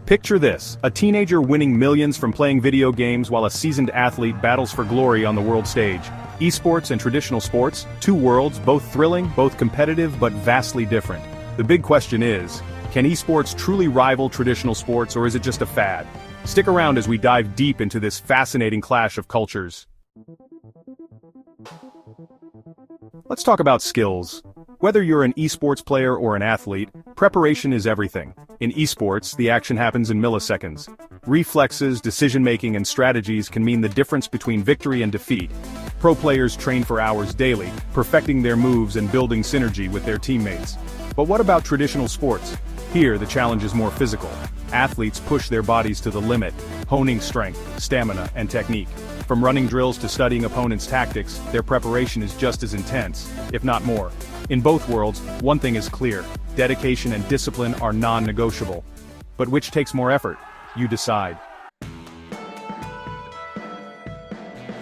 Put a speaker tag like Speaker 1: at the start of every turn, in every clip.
Speaker 1: Picture this, a teenager winning millions from playing video games while a seasoned athlete battles for glory on the world stage. Esports and traditional sports, two worlds, both thrilling, both competitive, but vastly different. The big question is, can esports truly rival traditional sports, or is it just a fad? Stick around as we dive deep into this fascinating clash of cultures. Let's talk about skills. Whether you're an esports player or an athlete, preparation is everything. In esports, the action happens in milliseconds. Reflexes, decision-making, and strategies can mean the difference between victory and defeat. Pro players train for hours daily, perfecting their moves and building synergy with their teammates. But what about traditional sports? Here, the challenge is more physical. Athletes push their bodies to the limit, honing strength, stamina, and technique. From running drills to studying opponents' tactics, their preparation is just as intense, if not more. In both worlds, one thing is clear: dedication and discipline are non-negotiable. But which takes more effort? You decide.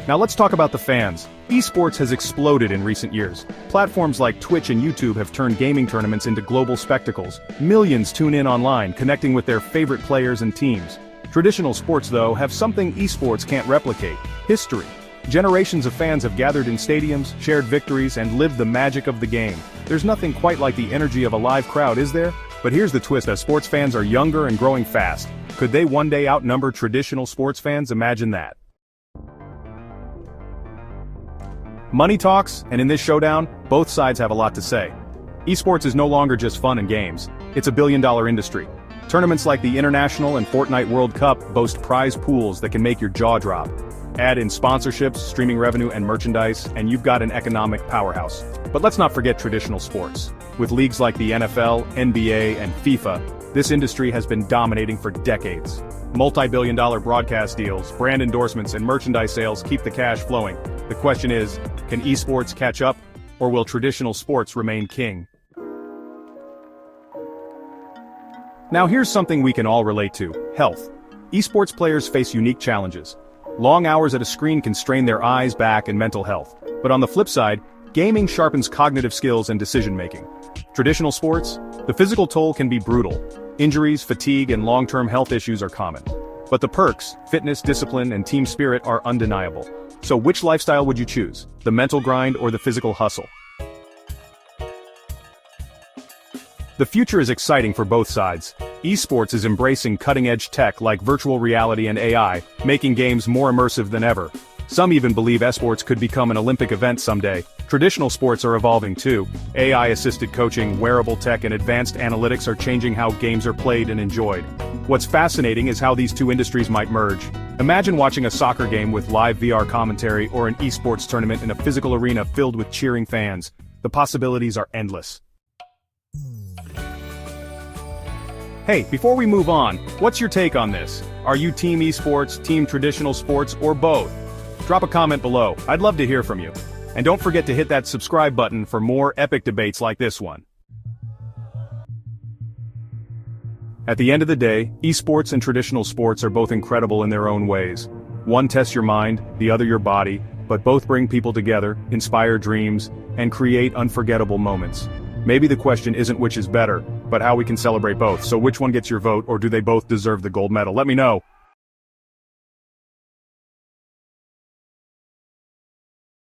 Speaker 1: Now let's talk about the fans. Esports has exploded in recent years. Platforms like Twitch and YouTube have turned gaming tournaments into global spectacles. Millions tune in online, connecting with their favorite players and teams. Traditional sports, though, have something esports can't replicate: history. Generations of fans have gathered in stadiums, shared victories, and lived the magic of the game. There's nothing quite like the energy of a live crowd, is there? But here's the twist: as sports fans are younger and growing fast. Could they one day outnumber traditional sports fans? Imagine that. Money talks, and in this showdown, both sides have a lot to say. Esports is no longer just fun and games. It's a billion-dollar industry. Tournaments like the International and Fortnite World Cup boast prize pools that can make your jaw drop. Add in sponsorships, streaming revenue, and merchandise, and you've got an economic powerhouse. But let's not forget traditional sports. With leagues like the NFL, NBA, and FIFA, this industry has been dominating for decades. Multi-billion-dollar broadcast deals, brand endorsements, and merchandise sales keep the cash flowing. The question is, can esports catch up, or will traditional sports remain king? Now here's something we can all relate to: health. Esports players face unique challenges. Long hours at a screen can strain their eyes, back, and mental health. But on the flip side, gaming sharpens cognitive skills and decision-making. Traditional sports, the physical toll can be brutal. Injuries, fatigue, and long-term health issues are common. But the perks, fitness, discipline, and team spirit are undeniable. So which lifestyle would you choose? The mental grind or the physical hustle? The future is exciting for both sides. Esports is embracing cutting-edge tech like virtual reality and AI, making games more immersive than ever. Some even believe esports could become an Olympic event someday. Traditional sports are evolving too. AI-assisted coaching, wearable tech, and advanced analytics are changing how games are played and enjoyed. What's fascinating is how these two industries might merge. Imagine watching a soccer game with live VR commentary, or an esports tournament in a physical arena filled with cheering fans. The possibilities are endless. Hey, before we move on, what's your take on this? Are you team esports, team traditional sports, or both? Drop a comment below. I'd love to hear from you. And don't forget to hit that subscribe button for more epic debates like this one. At the end of the day, esports and traditional sports are both incredible in their own ways. One tests your mind, the other your body, but both bring people together, inspire dreams, and create unforgettable moments. Maybe the question isn't which is better, but how we can celebrate both. So which one gets your vote, or do they both deserve the gold medal? Let me know.